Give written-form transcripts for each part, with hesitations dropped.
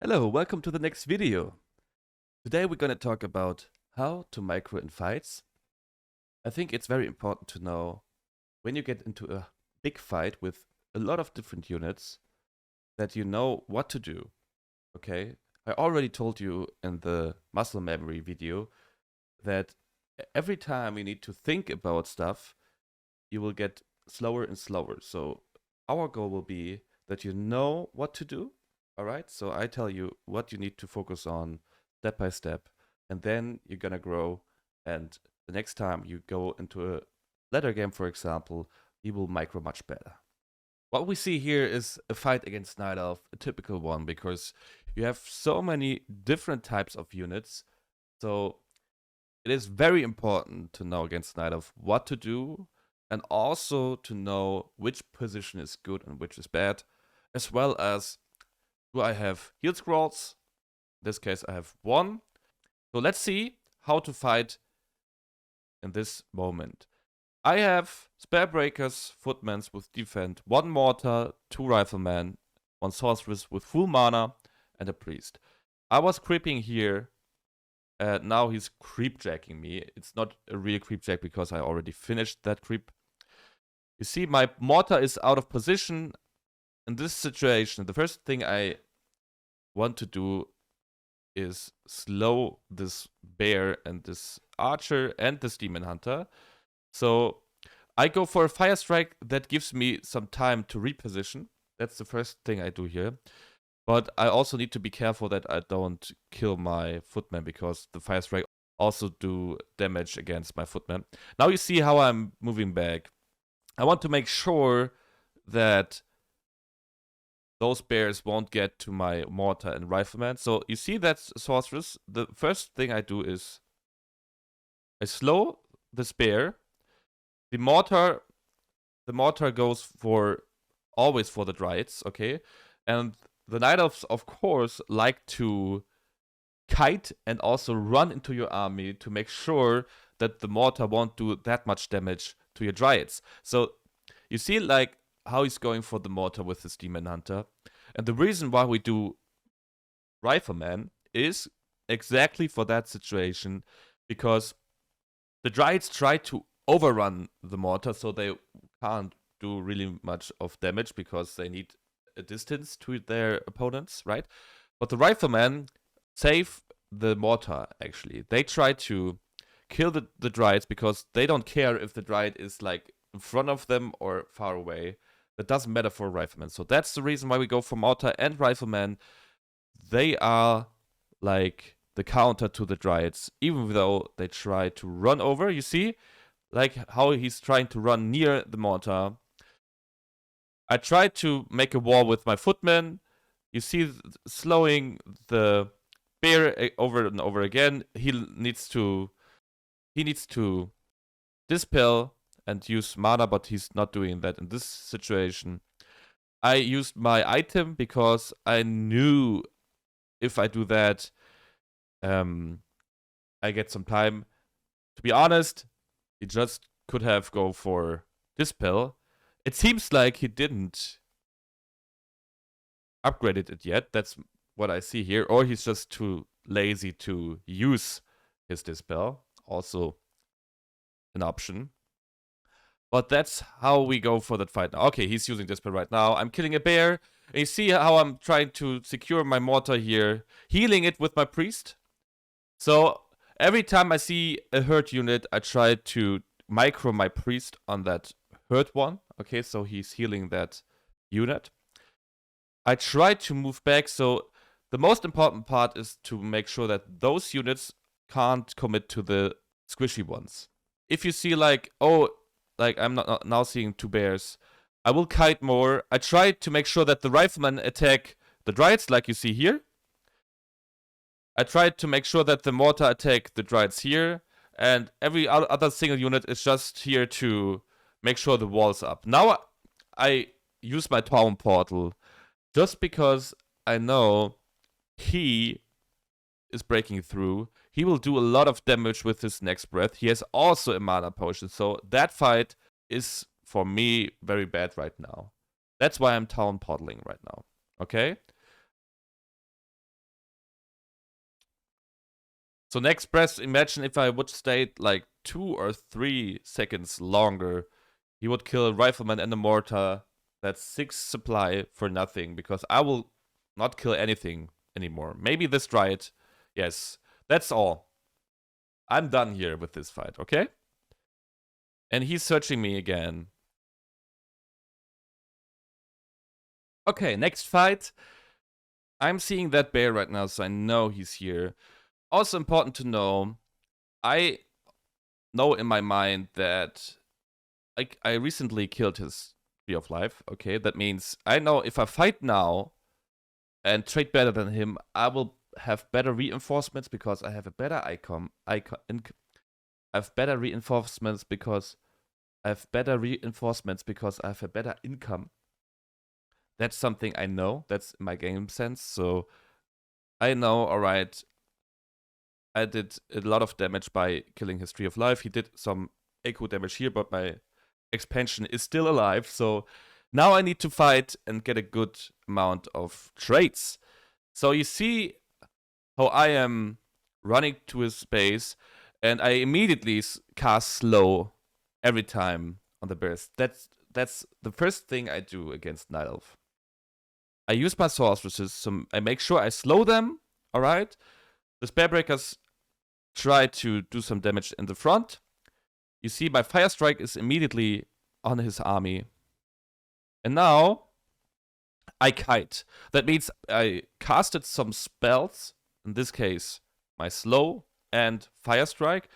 Hello, welcome to the next video. Today we're going to talk about how to micro in fights. I think it's very important to know when you get into a big fight with a lot of different units that you know what to do, okay? I already told you in the muscle memory video that every time you need to think about stuff, you will get slower and slower. So our goal will be that you know what to do. All right. So I tell you what you need to focus on step by step, and then you're gonna grow. And the next time you go into a ladder game, for example, you will micro much better. What we see here is a fight against Nightelf, a typical one, because you have so many different types of units. So it is very important to know against Nightelf what to do, and also to know which position is good and which is bad, as well as do I have heal scrolls? In this case, I have one. So let's see how to fight in this moment. I have Spell Breakers, Footmans with Defend, one Mortar, two Riflemen, one Sorceress with full mana, and a Priest. I was creeping here. Now he's creepjacking me. It's not a real creepjack because I already finished that creep. You see, my Mortar is out of position. In this situation, the first thing I want to do is slow this bear and this archer and this demon hunter. So I go for a fire strike that gives me some time to reposition. That's the first thing I do here. But I also need to be careful that I don't kill my footman because the fire strike also do damage against my footman. Now you see how I'm moving back. I want to make sure that those bears won't get to my mortar and rifleman. So you see that sorceress. The first thing I do is I slow this bear. The mortar goes for always for the Dryades, okay? And the Night Elves, of course, like to kite and also run into your army to make sure that the mortar won't do that much damage to your Dryads. So you see like how he's going for the mortar with his demon hunter. And the reason why we do Rifleman is exactly for that situation, because the Dryads try to overrun the mortar, so they can't do really much of damage because they need a distance to their opponents, right? But the Riflemen save the mortar, actually. They try to kill the Dryads because they don't care if the Dryad is like in front of them or far away. That doesn't matter for a Rifleman. So that's the reason why we go for Mortar and Rifleman. They are like the counter to the Dryads, even though they try to run over. You see? Like how he's trying to run near the Mortar. I tried to make a wall with my Footman. You see, slowing the bear over and over again. He needs to dispel and use mana, but he's not doing that in this situation. I used my item because I knew if I do that, I get some time. To be honest, he just could have go for dispel. It seems like he didn't upgraded it yet. That's what I see here. Or he's just too lazy to use his dispel. Also an option. But that's how we go for that fight now. Okay, he's using dispel right now. I'm killing a bear. And you see how I'm trying to secure my mortar here. Healing it with my priest. So every time I see a hurt unit, I try to micro my priest on that hurt one. Okay, so he's healing that unit. I try to move back, so the most important part is to make sure that those units can't commit to the squishy ones. If you see like, oh, like I'm not now seeing two bears, I will kite more. I try to make sure that the riflemen attack the Dryads, like you see here. I tried to make sure that the mortar attack the Dryads here, and every other single unit is just here to make sure the wall's up. Now I use my town portal just because I know he is breaking through. He will do a lot of damage with his next breath. He has also a mana potion, so that fight is for me very bad right now. That's why I'm town portaling right now. Okay? So next press, imagine if I would stay like 2 or 3 seconds longer, he would kill a rifleman and a mortar. That's 6 supply for nothing, because I will not kill anything anymore. Maybe this dryad. Yes, that's all. I'm done here with this fight, okay? And he's searching me again. Okay, next fight. I'm seeing that bear right now, so I know he's here. Also important to know, I know in my mind that I recently killed his Tree of Life. Okay, that means I know if I fight now and trade better than him, I will have better reinforcements because I have a better I have better reinforcements because I have better reinforcements because I have a better income. That's something I know. That's my game sense. So I know, alright, I did a lot of damage by killing his Tree of Life. He did some echo damage here, but my expansion is still alive. So now I need to fight and get a good amount of trades. So you see how I am running to his base, and I immediately cast slow every time on the burst. That's the first thing I do against Nightelf. I use my sorceresses, so I make sure I slow them, alright? The Sparebreakers try to do some damage in the front. You see my Fire Strike is immediately on his army. And now I kite. That means I casted some spells, in this case my slow and Fire Strike,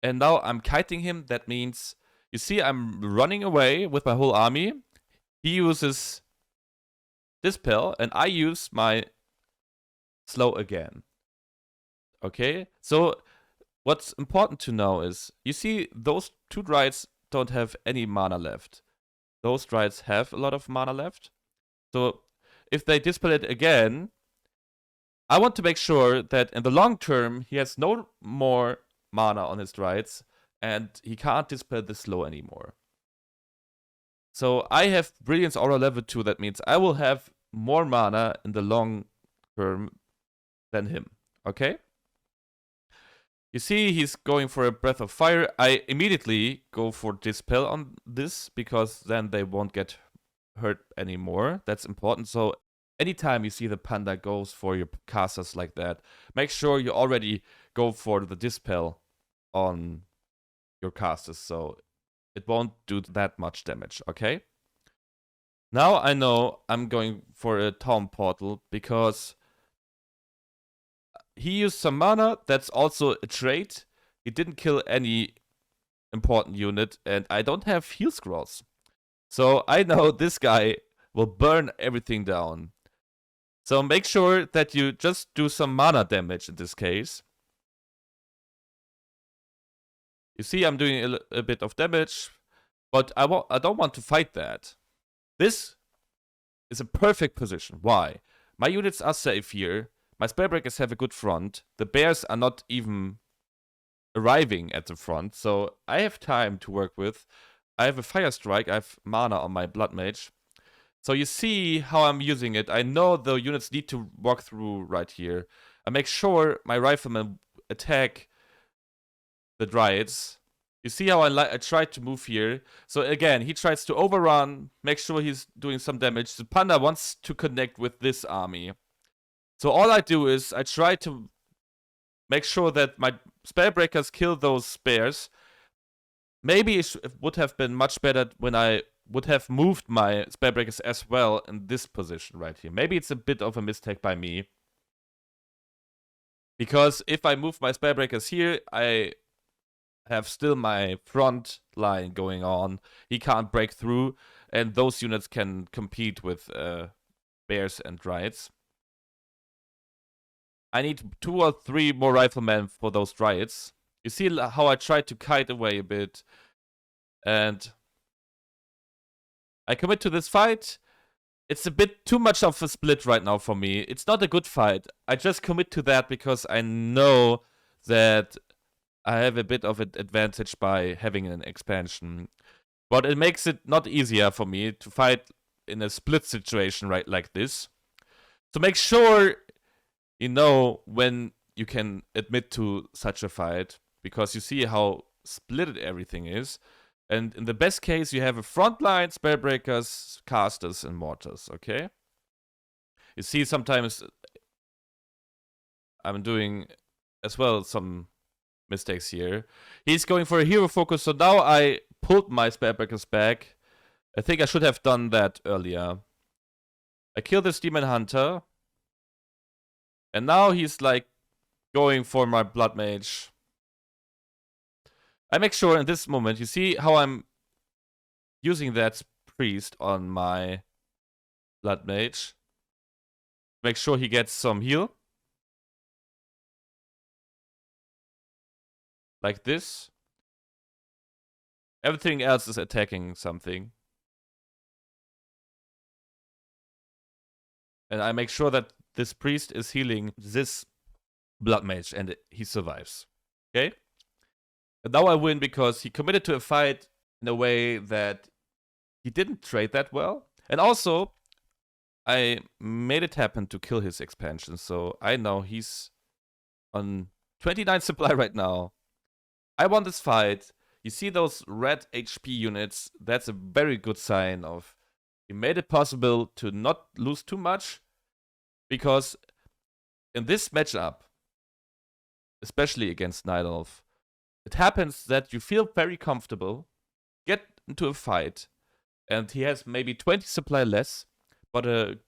and now I'm kiting him. That means, you see, I'm running away with my whole army. He uses Dispel, and I use my slow again. Okay, so what's important to know is, you see, those 2 dryads don't have any mana left. Those dryads have a lot of mana left. So if they dispel it again, I want to make sure that in the long term, he has no more mana on his dryads, and he can't dispel this slow anymore. So I have Brilliance Aura level 2, that means I will have more mana in the long term than him, okay? You see he's going for a Breath of Fire. I immediately go for Dispel on this, because then they won't get hurt anymore. That's important. So anytime you see the panda goes for your casters like that, make sure you already go for the Dispel on your casters, so it won't do that much damage, okay? Now I know I'm going for a Town Portal, because he used some mana. That's also a trait. He didn't kill any important unit, and I don't have heal scrolls. So I know this guy will burn everything down. So make sure that you just do some mana damage in this case. You see I'm doing a bit of damage, but I don't want to fight that. This is a perfect position. Why? My units are safe here. My Spellbreakers have a good front. The bears are not even arriving at the front, so I have time to work with. I have a Fire Strike. I have mana on my Blood Mage. So you see how I'm using it. I know the units need to walk through right here. I make sure my riflemen attack the dryads. You see how I tried to move here. So again, he tries to overrun, make sure he's doing some damage. The panda wants to connect with this army. So all I do is I try to make sure that my Spellbreakers kill those bears. Maybe it would have been much better when I would have moved my Spellbreakers as well in this position right here. Maybe it's a bit of a mistake by me. Because if I move my Spellbreakers here, I have still my front line going on. He can't break through, and those units can compete with bears and dryads. I need 2 or 3 more riflemen for those dryads. You see how I tried to kite away a bit. And I commit to this fight. It's a bit too much of a split right now for me. It's not a good fight. I just commit to that because I know that I have a bit of an advantage by having an expansion. But it makes it not easier for me to fight in a split situation right like this. So make sure you know when you can admit to such a fight, because you see how split everything is. And in the best case, you have a frontline, spellbreakers, casters, and mortars, okay? You see sometimes I'm doing as well some mistakes here. He's going for a hero focus, so now I pulled my spellbreakers back. I think I should have done that earlier. I killed this demon hunter. And now he's like going for my blood mage. I make sure in this moment, you see how I'm using that priest on my blood mage. Make sure he gets some heal. Like this. Everything else is attacking something. And I make sure that this priest is healing this blood mage and he survives. Okay? And now I win because he committed to a fight in a way that he didn't trade that well. And also, I made it happen to kill his expansion. So I know he's on 29 supply right now. I won this fight. You see those red HP units? That's a very good sign of he made it possible to not lose too much. Because in this matchup, especially against Nightelf, it happens that you feel very comfortable, get into a fight, and he has maybe 20 supply less, but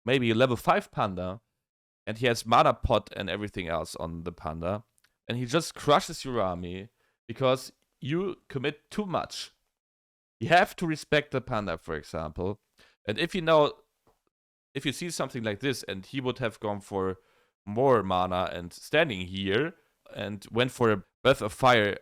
maybe a level 5 panda, and he has mana pot and everything else on the panda, and he just crushes your army because you commit too much. You have to respect the panda, for example, and if you see something like this, and he would have gone for more mana and standing here, and went for a Breath of Fire,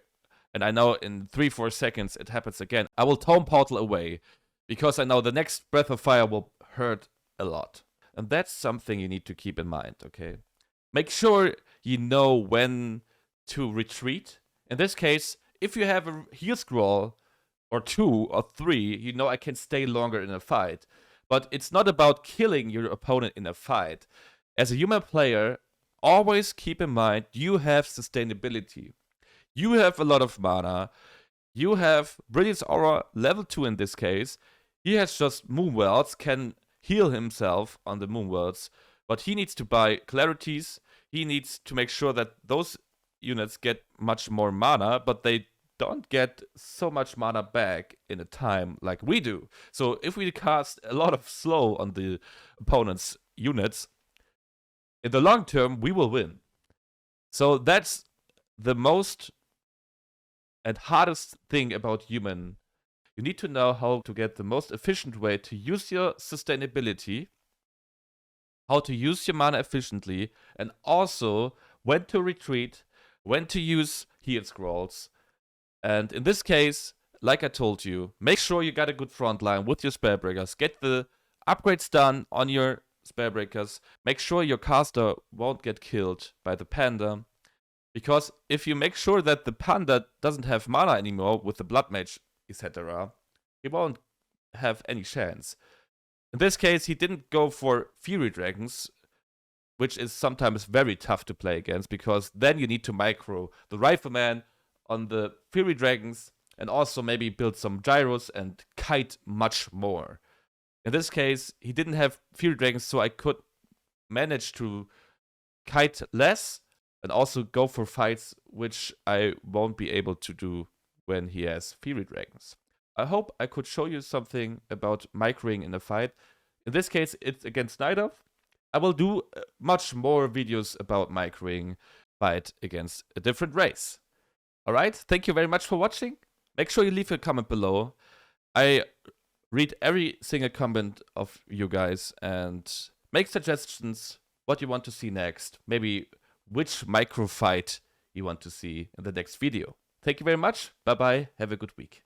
and I know in 3-4 seconds it happens again, I will Tome Portal away, because I know the next Breath of Fire will hurt a lot. And that's something you need to keep in mind, okay? Make sure you know when to retreat. In this case, if you have a heal scroll, or 2 or 3, you know I can stay longer in a fight. But it's not about killing your opponent in a fight. As a human player, always keep in mind you have sustainability. You have a lot of mana. You have Brilliance Aura level 2 in this case. He has just Moonwelts, can heal himself on the Moonwelts. But he needs to buy Clarities. He needs to make sure that those units get much more mana, but they don't get so much mana back in a time like we do. So if we cast a lot of slow on the opponent's units, in the long term, we will win. So that's the most and hardest thing about human. You need to know how to get the most efficient way to use your sustainability, how to use your mana efficiently, and also when to retreat, when to use heal scrolls. And in this case, like I told you, make sure you got a good front line with your spellbreakers. Get the upgrades done on your spellbreakers. Make sure your caster won't get killed by the panda. Because if you make sure that the panda doesn't have mana anymore with the blood mage, etc., he won't have any chance. In this case, he didn't go for Fury Dragons, which is sometimes very tough to play against, because then you need to micro the Rifleman on the Fury Dragons, and also maybe build some gyros and kite much more. In this case, he didn't have Fury Dragons, so I could manage to kite less and also go for fights which I won't be able to do when he has Fury Dragons. I hope I could show you something about microing in a fight. In this case, it's against Nightelf. I will do much more videos about microing fight against a different race. Alright, thank you very much for watching. Make sure you leave a comment below. I read every single comment of you guys and make suggestions what you want to see next. Maybe which micro fight you want to see in the next video. Thank you very much. Bye bye. Have a good week.